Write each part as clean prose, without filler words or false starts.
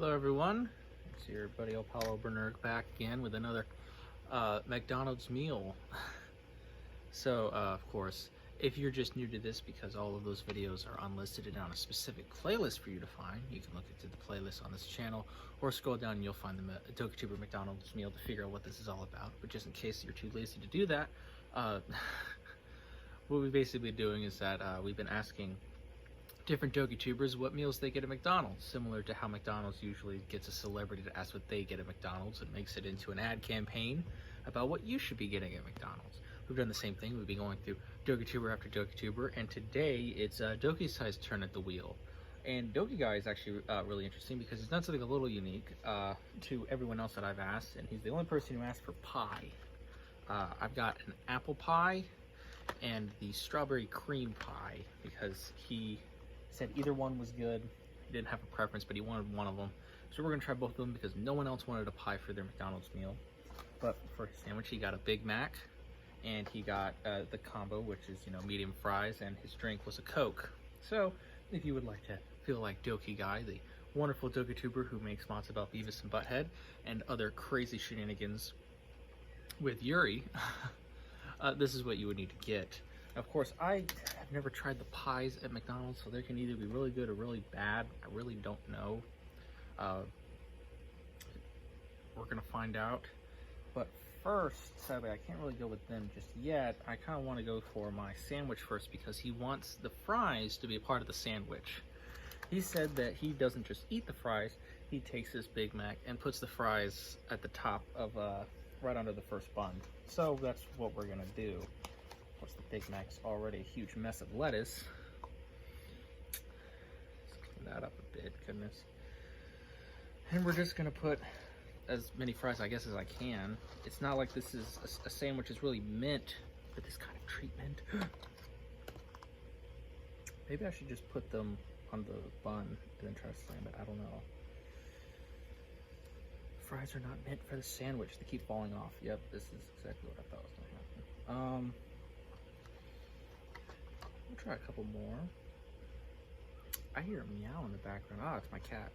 Hello everyone, it's your buddy Apollo Bernerg back again with another McDonald's meal. So of course, if you're just new to this because all of those videos are unlisted and on a specific playlist for you to find, you can look into the playlist on this channel or scroll down and you'll find the Dokituber McDonald's meal to figure out what this is all about. But just in case you're too lazy to do that, what we've basically been doing is that we've been asking different Dokitubers what meals they get at McDonald's, similar to how McDonald's usually gets a celebrity to ask what they get at McDonald's and makes it into an ad campaign about what you should be getting at McDonald's. We've done the same thing. We've been going through Dokituber after Dokituber, and today it's DokiGuy's turn at the wheel. And DokiGuy is actually really interesting because he's done something a little unique to everyone else that I've asked, and he's the only person who asked for pie. I've got an apple pie and the strawberry cream pie because he said either one was good. He didn't have a preference, but he wanted one of them. So we're gonna try both of them because no one else wanted a pie for their McDonald's meal. But for his sandwich, he got a Big Mac, and he got the combo, which is, you know, medium fries, and his drink was a Coke. So if you would like to feel like DokiGuy, the wonderful Dokituber who makes mods about Beavis and Butthead and other crazy shenanigans with Yuri, this is what you would need to get. Of course, I have never tried the pies at McDonald's, so they can either be really good or really bad. I really don't know. We're gonna find out. But first, sadly, I can't really go with them just yet. I kind of want to go for my sandwich first because he wants the fries to be a part of the sandwich. He said that he doesn't just eat the fries, he takes his Big Mac and puts the fries at the top of, right under the first bun. So that's what we're gonna do. Of course, the Big Mac's already a huge mess of lettuce. Let's clean that up a bit, goodness. And we're just gonna put as many fries, I guess, as I can. It's not like this is a sandwich is really meant for this kind of treatment. Maybe I should just put them on the bun and then try to slam it. I don't know. Fries are not meant for the sandwich. They keep falling off. Yep, this is exactly what I thought was gonna happen. We'll try a couple more. I hear a meow in the background. Ah, it's my cat.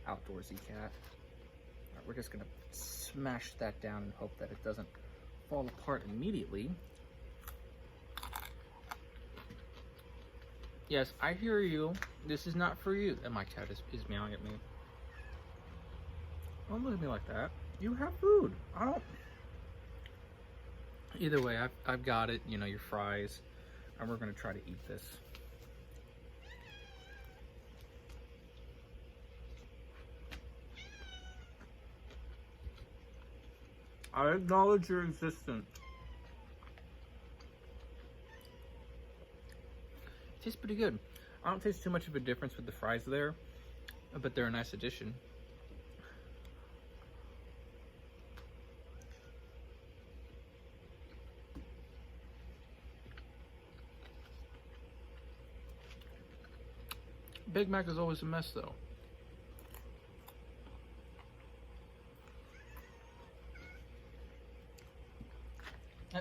Outdoorsy cat. Right, we're just gonna smash that down and hope that it doesn't fall apart immediately. Yes, I hear you. This is not for you. And my cat is meowing at me. Don't look at me like that. You have food. I don't. Either way, I've got it. You know, your fries, and we're gonna try to eat this. I acknowledge your existence. It tastes pretty good. I don't taste too much of a difference with the fries there, but they're a nice addition. Big Mac is always a mess though.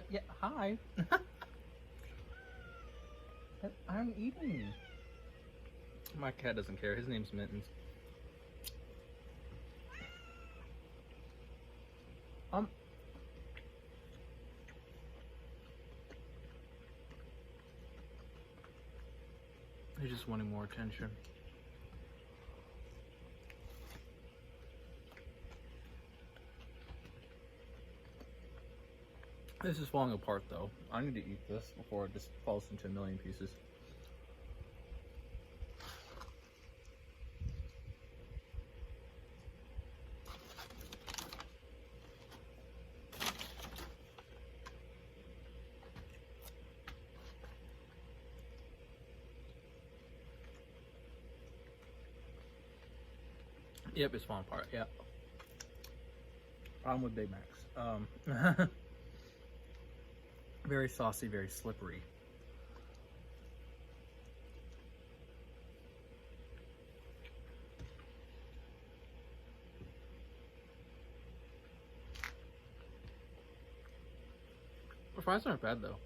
Yeah, hi. I'm eating. My cat doesn't care. His name's Mittens. He's just wanting more attention. This is falling apart though. I need to eat this before it just falls into a million pieces. Yep, it's falling apart. Yep. Problem with Big Macs. Very saucy, very slippery. The fries aren't bad though.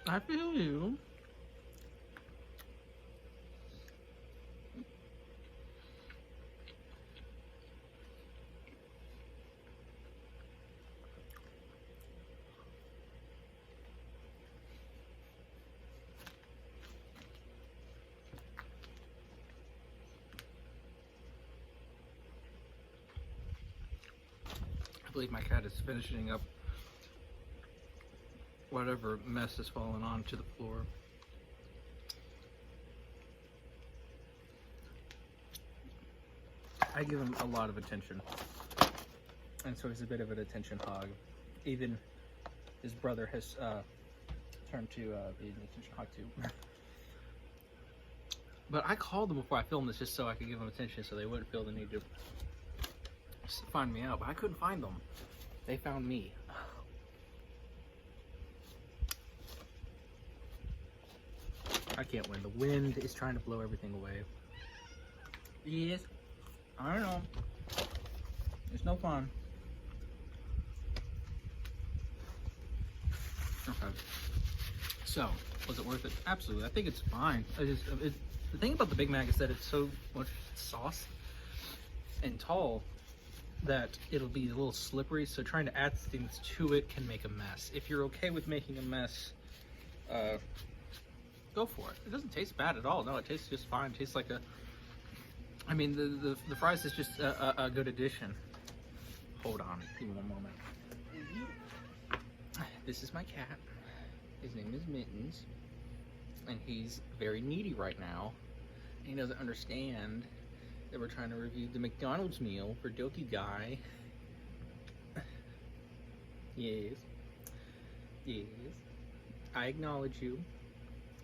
I feel you. I believe my cat is finishing up whatever mess has fallen onto the floor. I give him a lot of attention, and so he's a bit of an attention hog. Even his brother has turned to being an attention hog too. But I called them before I filmed this just so I could give them attention, so they wouldn't feel the need to find me out. But I couldn't find them. They found me. I can't win. The wind is trying to blow everything away. Yes. I don't know. It's no fun. Okay. So, was it worth it? Absolutely. I think it's fine. The thing about the Big Mac is that it's so much sauce and tall that it'll be a little slippery, so trying to add things to it can make a mess. If you're okay with making a mess, go for it. It doesn't taste bad at all. No, it tastes just fine. It tastes like a... I mean, the fries is just a good addition. Hold on. Give me one moment. This is my cat. His name is Mittens. And he's very needy right now. And he doesn't understand that we're trying to review the McDonald's meal for DokiGuy. Yes. Yes. I acknowledge you.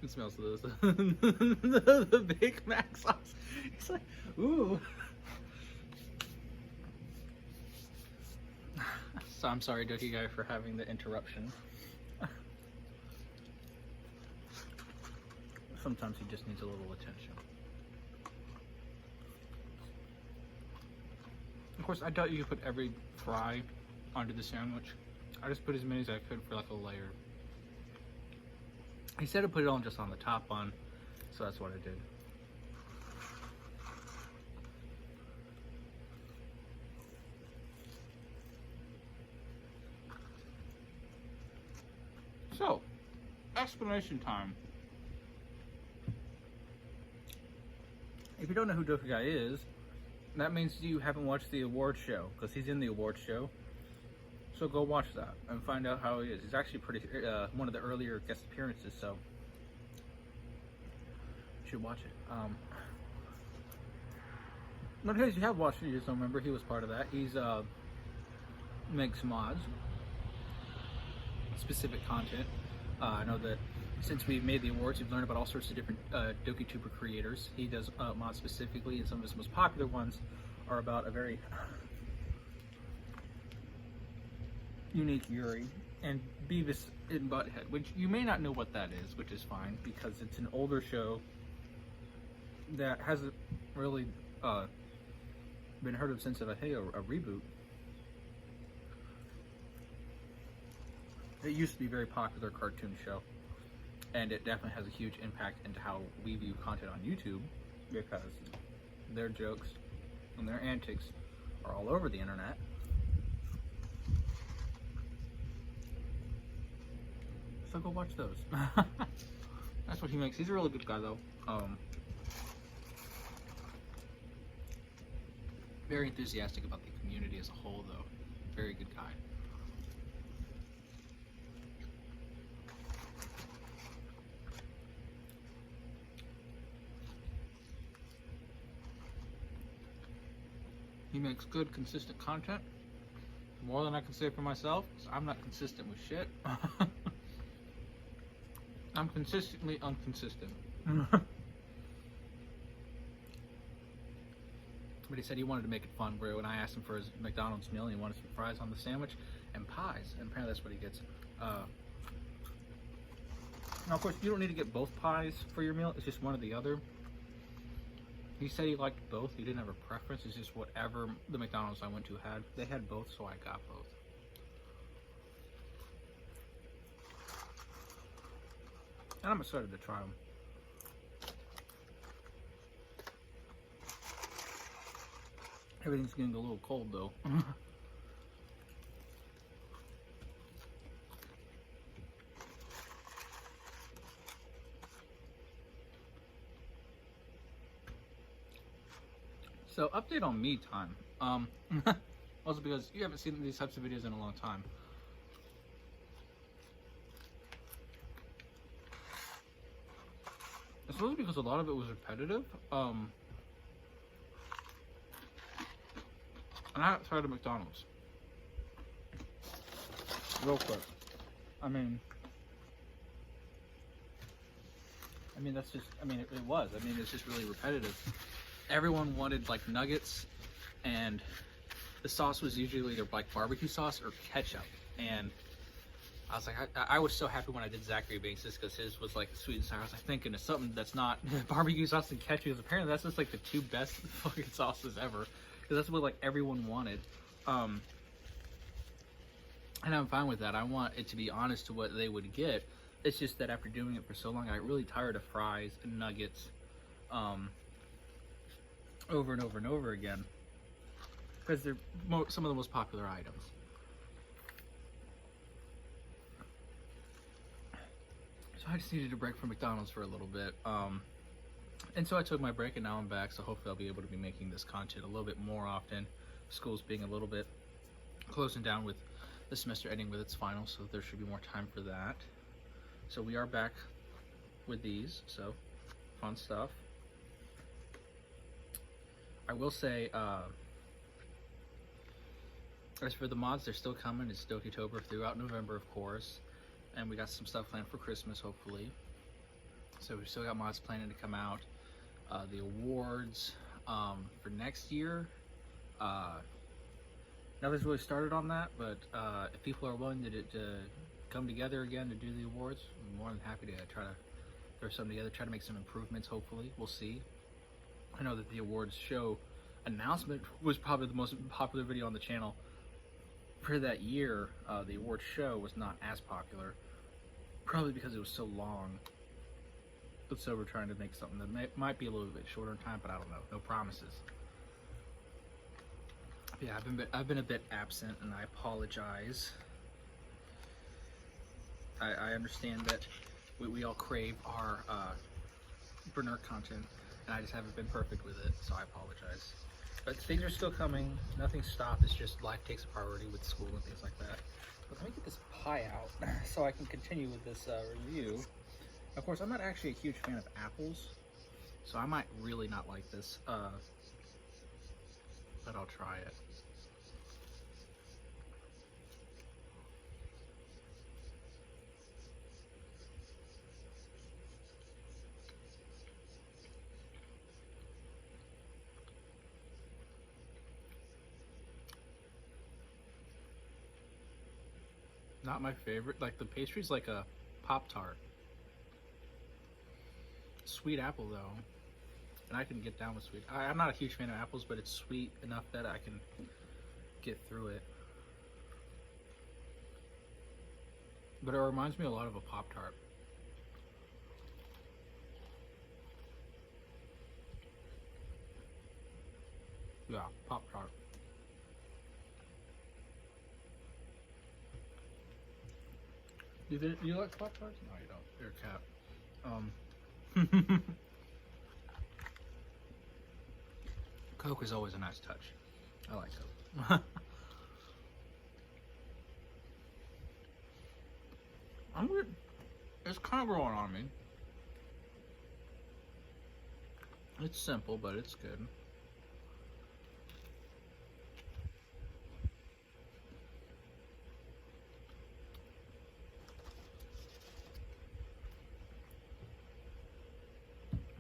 It smells of the Big Mac sauce. It's like, ooh. So I'm sorry, DokiGuy, for having the interruption. Sometimes he just needs a little attention. Of course, I doubt you could put every fry onto the sandwich. I just put as many as I could for like a layer. He said to put it on just on the top bun, so that's what I did. So, explanation time. If you don't know who DokiGuy is, that means you haven't watched the award show, because he's in the award show. So go watch that and find out how he is. He's actually pretty one of the earlier guest appearances, so you should watch it. But in case you have watched it, you just don't remember, he was part of that. He's makes mods, specific content. I know that since we've made the awards, we've learned about all sorts of different Dokituber creators. He does mods specifically, and some of his most popular ones are about a very unique Yuri and Beavis and Butthead, which you may not know what that is, which is fine, because it's an older show that hasn't really been heard of since a reboot. It used to be a very popular cartoon show, and it definitely has a huge impact into how we view content on YouTube, because their jokes and their antics are all over the internet. So go watch those. That's what he makes. He's a really good guy, though. Very enthusiastic about the community as a whole, though. Very good guy. He makes good, consistent content. More than I can say for myself, because I'm not consistent with shit. I'm consistently inconsistent. But he said he wanted to make it fun, where when I asked him for his McDonald's meal, he wanted some fries on the sandwich and pies, and apparently that's what he gets. Now, of course, you don't need to get both pies for your meal. It's just one or the other. He said he liked both. He didn't have a preference. It's just whatever the McDonald's I went to had. They had both, so I got both. And I'm excited to try them. Everything's getting a little cold though. So, update on me time. Also because you haven't seen these types of videos in a long time. It's really because a lot of it was repetitive. And I haven't tried a McDonald's. Real quick. I mean, that's just, it was. It's just really repetitive. Everyone wanted like nuggets, and the sauce was usually either like barbecue sauce or ketchup. And I was like, I was so happy when I did Zachary Banks just because his was like sweet and sour. I was like thinking of something that's not barbecue sauce and ketchup, because apparently that's just like the two best fucking sauces ever, because that's what like everyone wanted. And I'm fine with that. I want it to be honest to what they would get. It's just that after doing it for so long, I got really tired of fries and nuggets over and over and over again, because they're some of the most popular items. So I just needed a break from McDonald's for a little bit. And so I took my break, and now I'm back, so hopefully I'll be able to be making this content a little bit more often. School's being a little bit closing down with the semester ending with its finals, so there should be more time for that. So we are back with these, so fun stuff. I will say, as for the mods, they're still coming. It's Dokituber throughout November, of course. And we got some stuff planned for Christmas, hopefully. So we've still got mods planning to come out. The awards for next year, nothing's really started on that, but if people are willing to come together again to do the awards, I'm more than happy to try to throw something together, try to make some improvements, hopefully. We'll see. I know that the awards show announcement was probably the most popular video on the channel for that year. The awards show was not as popular, probably because it was so long. But so we're trying to make something that might be a little bit shorter in time, but I don't know. No promises. But yeah, I've been a bit absent, and I apologize. I understand that we all crave our Bernard content, and I just haven't been perfect with it, so I apologize. But things are still coming. Nothing's stopped. It's just life takes a priority with school and things like that. But let me get this pie out so I can continue with this review. Of course, I'm not actually a huge fan of apples, so I might really not like this, but I'll try it. Not my favorite. Like, the pastry's like a Pop-Tart. Sweet apple though, and I can get down with sweet. I'm not a huge fan of apples, but it's sweet enough that I can get through it. But it reminds me a lot of a Pop-Tart. Yeah, Pop-Tart. Do you like Pop-Tarts? No, you don't. You're a cat. Coke is always a nice touch. I like Coke. I'm weird. It's kind of growing on me. It's simple, but it's good.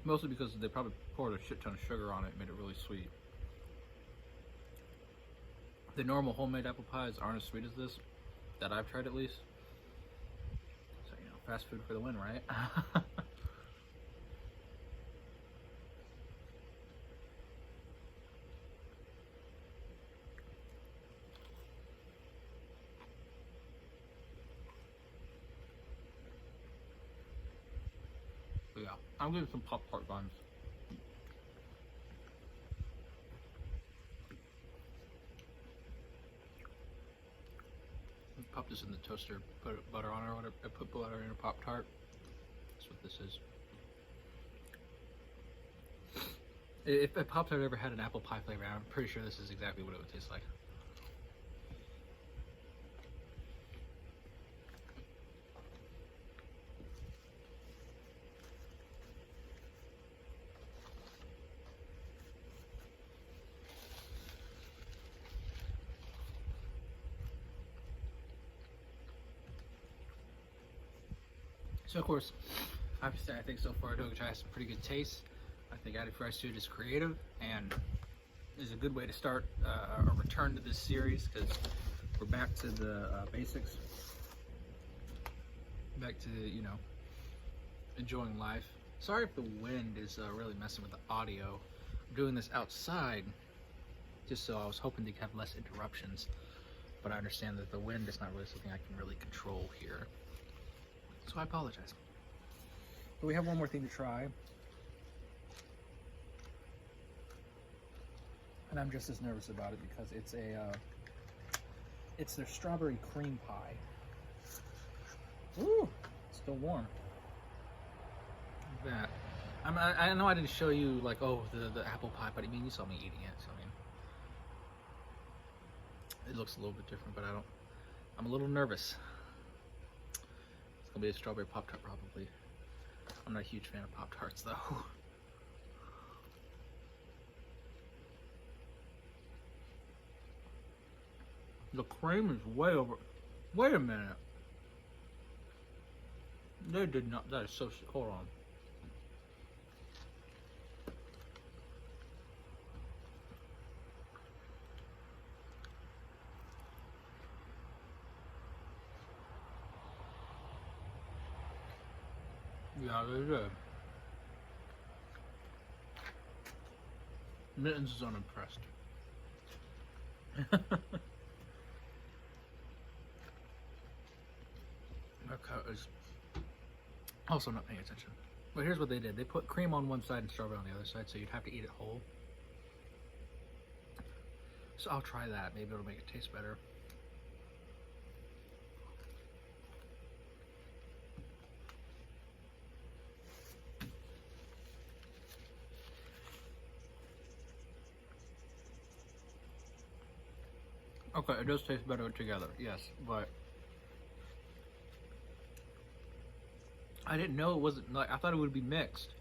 Mostly because they probably poured a shit ton of sugar on it and made it really sweet. The normal homemade apple pies aren't as sweet as this, that I've tried at least. So, you know, fast food for the win, right? I'm getting some Pop-Tart buns. Pop this in the toaster, put butter on it or whatever. I put butter in a Pop-Tart. That's what this is. If a Pop-Tart ever had an apple pie flavor, I'm pretty sure this is exactly what it would taste like. So of course, obviously I think so far DokiGuy has some pretty good taste. I think added fresh food is creative and is a good way to start a return to this series, because we're back to the basics. Back to, you know, enjoying life. Sorry if the wind is really messing with the audio. I'm doing this outside just so I was hoping to have less interruptions, but I understand that the wind is not really something I can really control here. So I apologize. But we have one more thing to try. And I'm just as nervous about it because it's it's their strawberry cream pie. Ooh, it's still warm. Look at that. I know I didn't show you like, oh, the apple pie, but I mean, you saw me eating it, so I mean, it looks a little bit different, but I'm a little nervous. It's gonna be a strawberry Pop-Tart probably. I'm not a huge fan of Pop-Tarts though. The cream is way over. Wait a minute. They did not. That is so. Hold on. Yeah, they did. Mittens is unimpressed. Okay, is also not paying attention. But here's what they did. They put cream on one side and strawberry on the other side, so you'd have to eat it whole. So I'll try that. Maybe it'll make it taste better. Okay, it does taste better together, yes, but I didn't know it wasn't, like, I thought it would be mixed.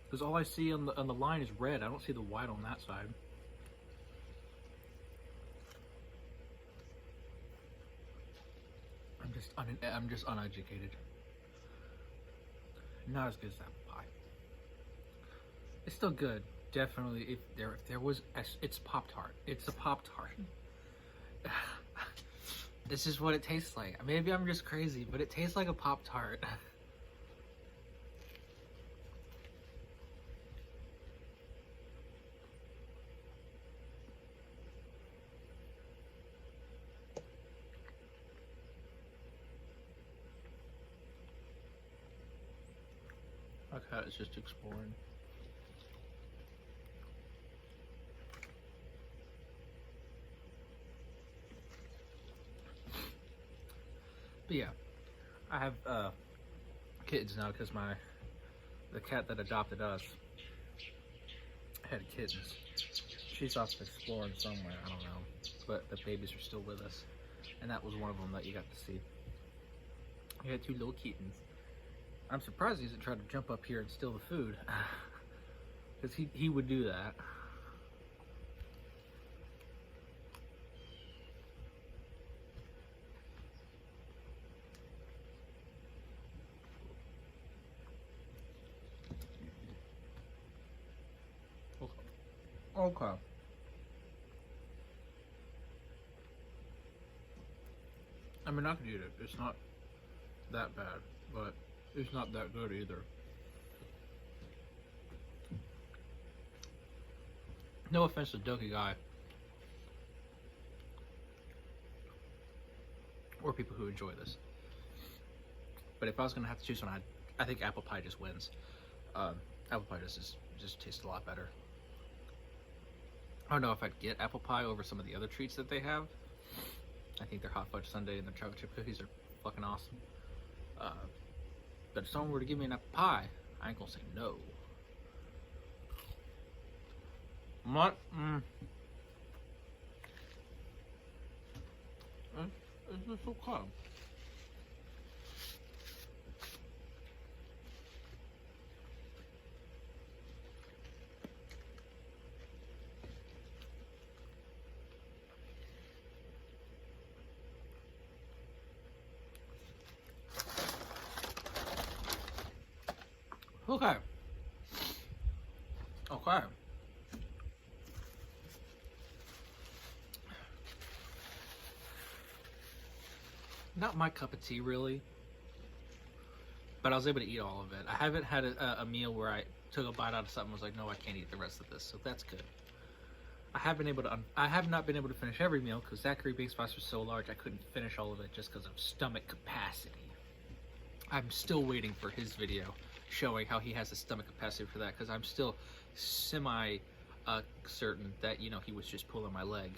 Because all I see on the line is red. I don't see the white on that side. I'm just uneducated. Not as good as apple pie. It's still good. Definitely, if there was, it's Pop-Tart. It's a Pop-Tart. This is what it tastes like. Maybe I'm just crazy, but it tastes like a Pop-Tart. Okay, it's just exploring. But yeah, I have kittens now because the cat that adopted us had kittens. She's off exploring somewhere, I don't know, but the babies are still with us, and that was one of them that you got to see. We had two little kittens. I'm surprised he hasn't tried to jump up here and steal the food, because he would do that. Okay. I mean, I could eat it. It's not that bad, but it's not that good either. No offense to DokiGuy or people who enjoy this, but if I was gonna have to choose one, I think apple pie just wins. Apple pie just tastes a lot better. I don't know if I'd get apple pie over some of the other treats that they have. I think their hot fudge sundae and their chocolate chip cookies are fucking awesome. But if someone were to give me an apple pie, I ain't gonna say no. What? It's just so calm. Okay. Okay. Not my cup of tea, really. But I was able to eat all of it. I haven't had a meal where I took a bite out of something and was like, no, I can't eat the rest of this. So that's good. I have not been able to finish every meal because Zachary Big Spots was so large I couldn't finish all of it just because of stomach capacity. I'm still waiting for his video showing how he has the stomach capacity for that, because I'm still semi certain that, you know, he was just pulling my leg.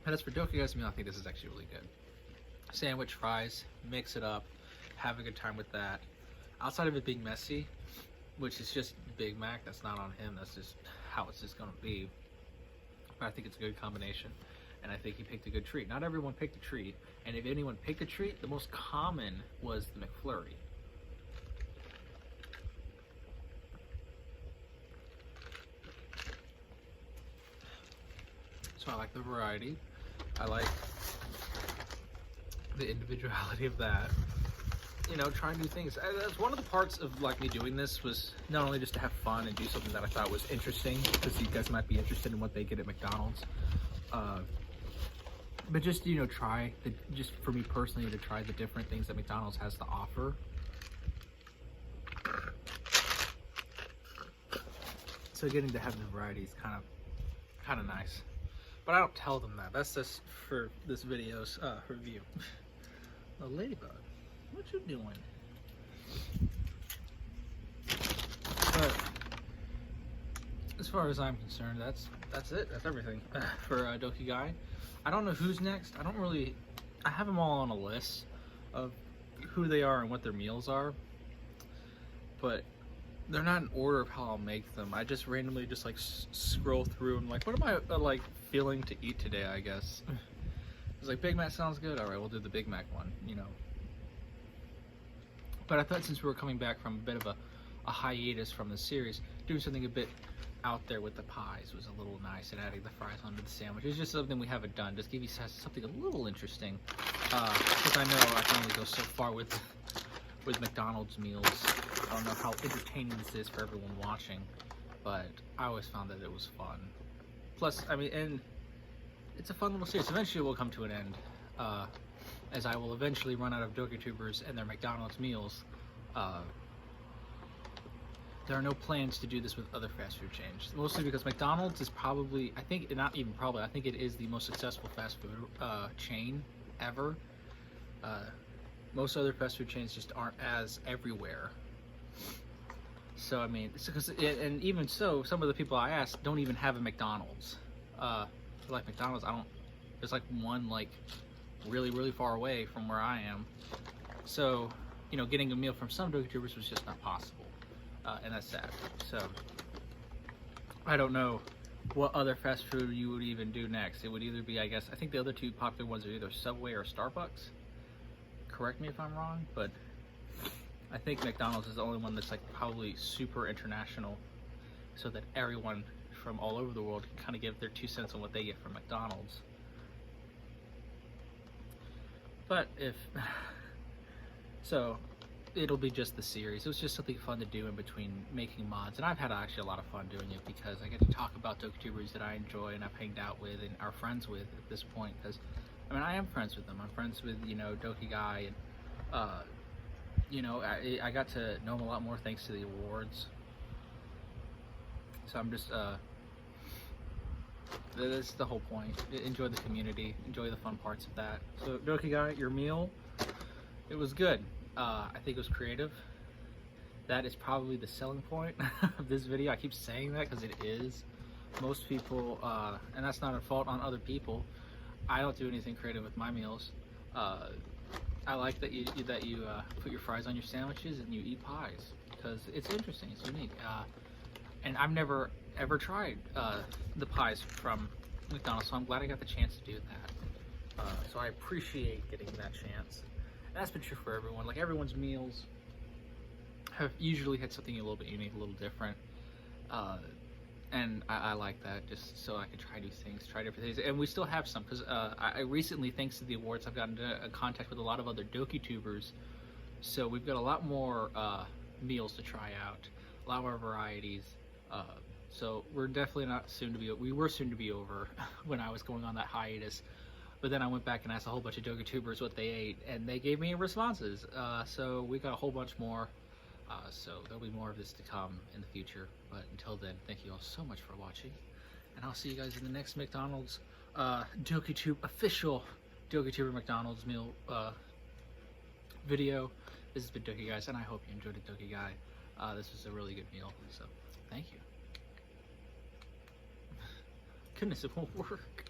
And as for DokiGuy's meal, I think this is actually really good. Sandwich, fries, mix it up, have a good time with that. Outside of it being messy, which is just Big Mac, that's not on him, that's just how it's just gonna be. But I think it's a good combination. And I think he picked a good treat. Not everyone picked a treat, and if anyone picked a treat, the most common was the McFlurry. So I like the variety. I like the individuality of that. You know, trying new things. That's one of the parts of like me doing this, was not only just to have fun and do something that I thought was interesting, because you guys might be interested in what they get at McDonald's. But just, you know, just for me personally, to try the different things that McDonald's has to offer. So getting to have the variety is kind of nice. But I don't tell them that. That's just for this video's review. A ladybug, what you doing? But as far as I'm concerned, that's it. That's everything for DokiGuy. I don't know who's next. I have them all on a list of who they are and what their meals are, but they're not in order of how I'll make them. I just randomly just like scroll through and like, what am I like feeling to eat today, I guess. It's like, Big Mac sounds good. All right, we'll do the Big Mac one, you know. But I thought since we were coming back from a bit of a hiatus from the series, doing something a bit out there with the pies was a little nice, and adding the fries onto the sandwich. It's just something we haven't done. Just give you something a little interesting, because I know I can only go so far with McDonald's meals. I don't know how entertaining this is for everyone watching, but I always found that it was fun. Plus, I mean, and it's a fun little series. Eventually it will come to an end, as I will eventually run out of Dokitubers and their McDonald's meals. There are no plans to do this with other fast food chains, mostly because McDonald's is probably, I think it is the most successful fast food chain ever. Most other fast food chains just aren't as everywhere. So I mean, and even so, some of the people I asked don't even have a McDonald's. Like McDonald's, there's like one like really far away from where I am. So, you know, getting a meal from some Dokitubers was just not possible. And that's sad. So I don't know what other fast food you would even do next. It would either be, I think the other two popular ones are either Subway or Starbucks. Correct me if I'm wrong, but I think McDonald's is the only one that's like probably super international, so that everyone from all over the world can kind of give their 2 cents on what they get from McDonald's. But so it'll be just the series. It was just something fun to do in between making mods, and I've had actually a lot of fun doing it because I get to talk about Dokitubers that I enjoy and I've hanged out with and are friends with at this point. Because I mean, I am friends with them. I'm friends with, you know, DokiGuy, and you know, I got to know him a lot more thanks to the awards. So I'm just that's the whole point. Enjoy the community, enjoy the fun parts of that. So DokiGuy, your meal It was good. I think it was creative. That is probably the selling point of this video. I keep saying that because it is. Most people, and that's not a fault on other people. I don't do anything creative with my meals. I like that you put your fries on your sandwiches and you eat pies because it's interesting, it's unique. And I've never ever tried the pies from McDonald's, so I'm glad I got the chance to do that. So I appreciate getting that chance. And that's been true for everyone. Like, everyone's meals have usually had something a little bit unique, a little different. And I like that, just so I can try new things, try different things. And we still have some, because I recently, thanks to the awards, I've gotten into contact with a lot of other Dokitubers. So we've got a lot more meals to try out, a lot more varieties. So we're definitely not soon to be, we were soon to be over when I was going on that hiatus. But then I went back and asked a whole bunch of Dokitubers what they ate, and they gave me responses. So we got a whole bunch more. So there'll be more of this to come in the future. But until then, thank you all so much for watching. And I'll see you guys in the next McDonald's Dokituber, official Dokituber McDonald's meal video. This has been DokiGuy, and I hope you enjoyed it, DokiGuy. This was a really good meal, so thank you. Goodness, it won't work.